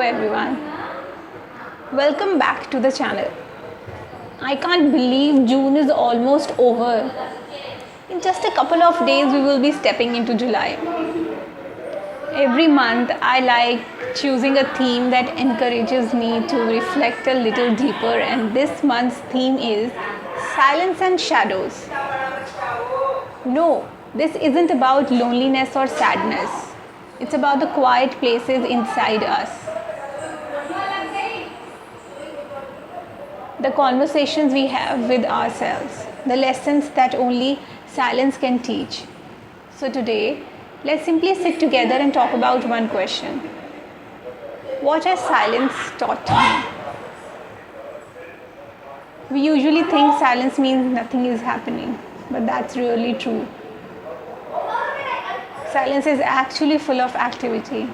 everyone. Welcome back to the channel. I can't believe June is almost over. In just a couple of days, we will be stepping into July. Every month, I like choosing a theme that encourages me to reflect a little deeper, and this month's theme is Silence and Shadows. No, this isn't about loneliness or sadness. It's about the quiet places inside us. The conversations we have with ourselves, the lessons that only silence can teach. So today, let's simply sit together and talk about one question. What has silence taught me? We usually think silence means nothing is happening, but that's really true. Silence is actually full of activity.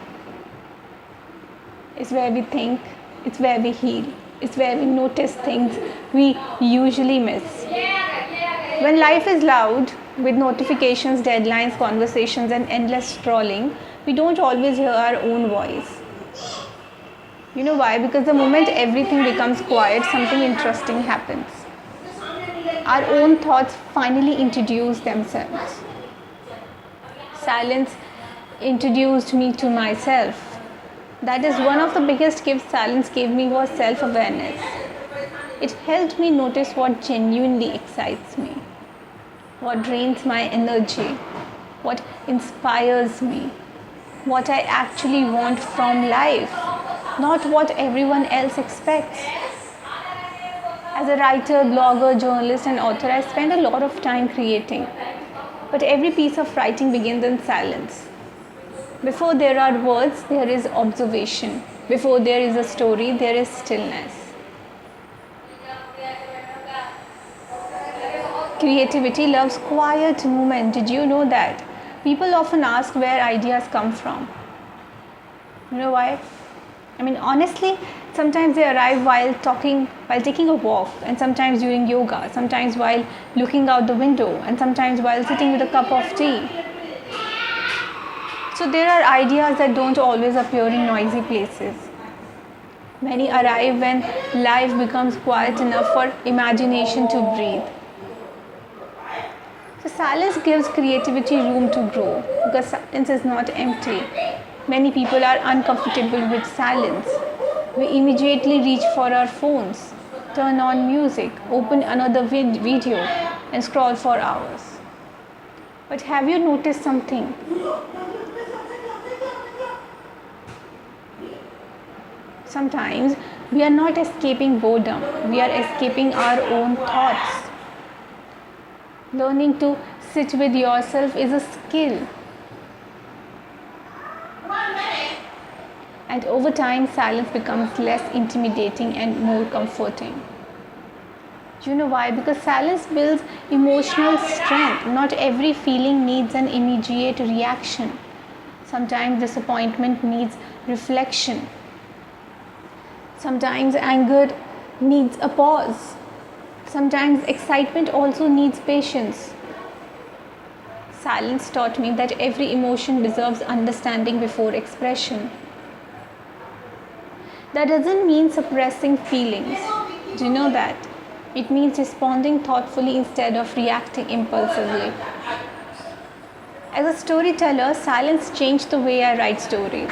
It's where we think, it's where we heal, it's where we notice things we usually miss. When life is loud, with notifications, deadlines, conversations, and endless scrolling, we don't always hear our own voice. You know why? Because the moment everything becomes quiet, something interesting happens. Our own thoughts finally introduce themselves. Silence introduced me to myself. That is one of the biggest gifts silence gave me was self-awareness. It helped me notice what genuinely excites me, what drains my energy, what inspires me, what I actually want from life, not what everyone else expects. As a writer, blogger, journalist, and author, I spend a lot of time creating. But every piece of writing begins in silence. Before there are words, there is observation. Before there is a story, there is stillness. Creativity loves quiet movement. Did you know that? People often ask where ideas come from. You know why? Honestly, sometimes they arrive while taking a walk, and sometimes during yoga, sometimes while looking out the window, and sometimes while sitting with a cup of tea. So there are ideas that don't always appear in noisy places. Many arrive when life becomes quiet enough for imagination to breathe. So silence gives creativity room to grow because silence is not empty. Many people are uncomfortable with silence. We immediately reach for our phones, turn on music, open another video, and scroll for hours. But have you noticed something? Sometimes we are not escaping boredom, we are escaping our own thoughts. Learning to sit with yourself is a skill. And over time, silence becomes less intimidating and more comforting. Do you know why? Because silence builds emotional strength. Not every feeling needs an immediate reaction. Sometimes disappointment needs reflection. Sometimes anger needs a pause. Sometimes excitement also needs patience. Silence taught me that every emotion deserves understanding before expression. That doesn't mean suppressing feelings. Do you know that? It means responding thoughtfully instead of reacting impulsively. As a storyteller, silence changed the way I write stories.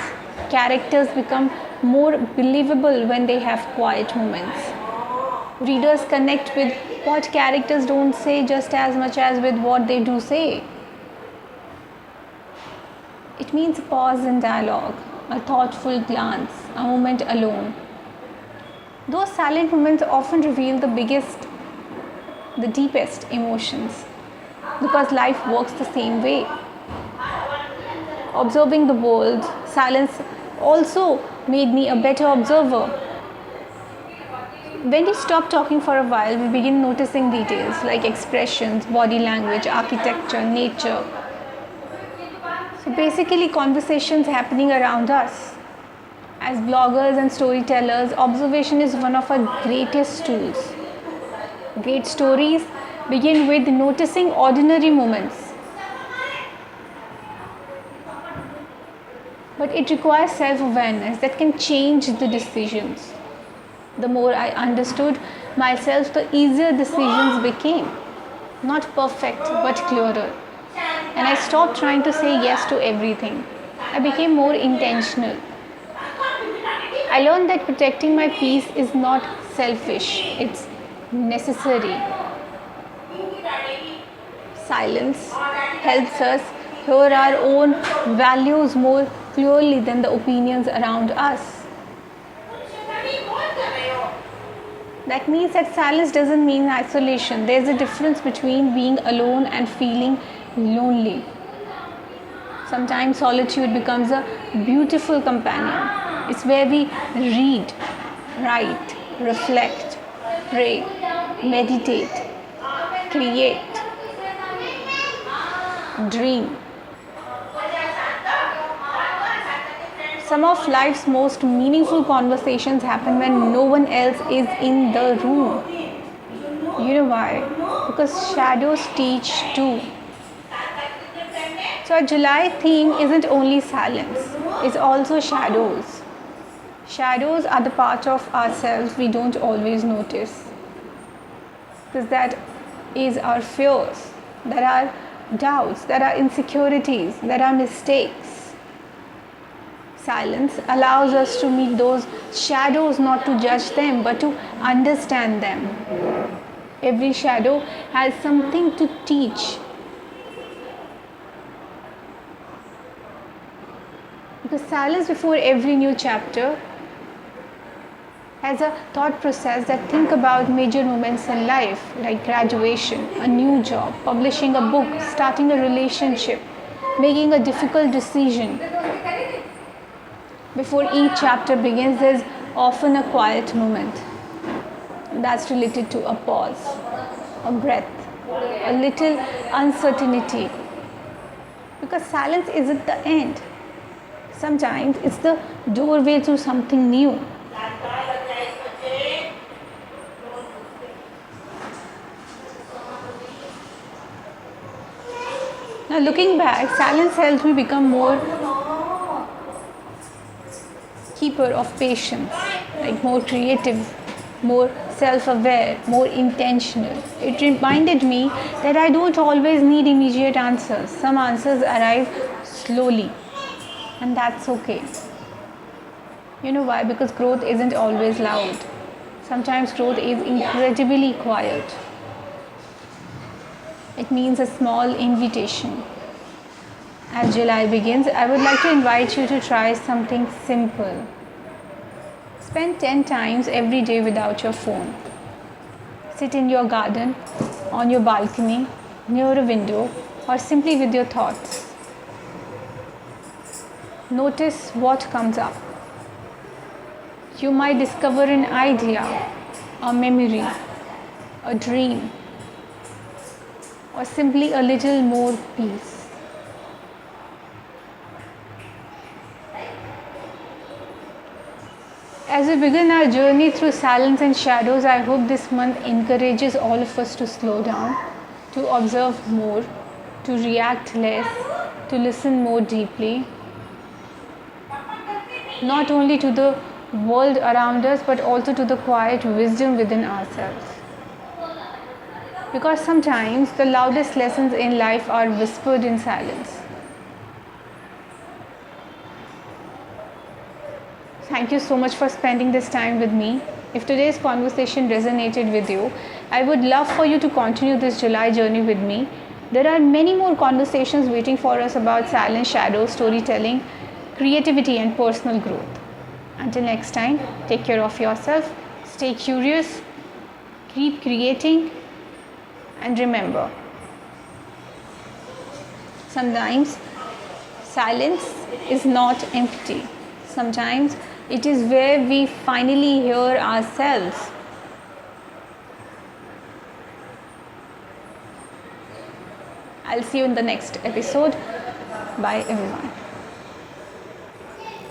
Characters become more believable when they have quiet moments. Readers connect with what characters don't say just as much as with what they do say. It means a pause in dialogue, a thoughtful glance, a moment alone. Those silent moments often reveal the deepest emotions because life works the same way. Observing the world, silence also made me a better observer. When we stop talking for a while, we begin noticing details like expressions, body language, architecture, nature. So basically, conversations happening around us. As bloggers and storytellers, observation is one of our greatest tools. Great stories begin with noticing ordinary moments. but it requires self-awareness that can change the decisions. The more I understood myself, the easier decisions became. Not perfect, but clearer. And I stopped trying to say yes to everything. I became more intentional. I learned that protecting my peace is not selfish, it's necessary. Silence helps us hear our own values more clearly than the opinions around us. That means that silence doesn't mean isolation. There's a difference between being alone and feeling lonely. Sometimes solitude becomes a beautiful companion. It's where we read, write, reflect, pray, meditate, create, dream. Some of life's most meaningful conversations happen when no one else is in the room. You know why? Because shadows teach too. So our July theme isn't only silence, it's also shadows. Shadows are the part of ourselves we don't always notice. Because that is our fears, that are doubts, that are insecurities, that are mistakes. Silence allows us to meet those shadows, not to judge them, but to understand them. Every shadow has something to teach. Because silence before every new chapter has a thought process that think about major moments in life, like graduation, a new job, publishing a book, starting a relationship, making a difficult decision. Before each chapter begins, there's often a quiet moment that's related to a pause, a breath, a little uncertainty. Because silence isn't the end. Sometimes it's the doorway to something new. Now, looking back, silence helped me become more keeper of patience, like more creative, more self-aware, more intentional. It reminded me that I don't always need immediate answers. Some answers arrive slowly, and that's okay. You know why? Because growth isn't always loud. Sometimes growth is incredibly quiet. It means a small invitation. As July begins, I would like to invite you to try something simple. Spend 10 times every day without your phone. Sit in your garden, on your balcony, near a window, or simply with your thoughts. Notice what comes up. You might discover an idea, a memory, a dream, or simply a little more peace. As we begin our journey through silence and shadows, I hope this month encourages all of us to slow down, to observe more, to react less, to listen more deeply, not only to the world around us, but also to the quiet wisdom within ourselves. Because sometimes the loudest lessons in life are whispered in silence. Thank you so much for spending this time with me. If today's conversation resonated with you, I would love for you to continue this July journey with me. There are many more conversations waiting for us about silence, shadows, storytelling, creativity, and personal growth. Until next time, take care of yourself, stay curious, keep creating, and remember, sometimes silence is not empty. Sometimes it is where we finally hear ourselves. I'll see you in the next episode. Bye everyone.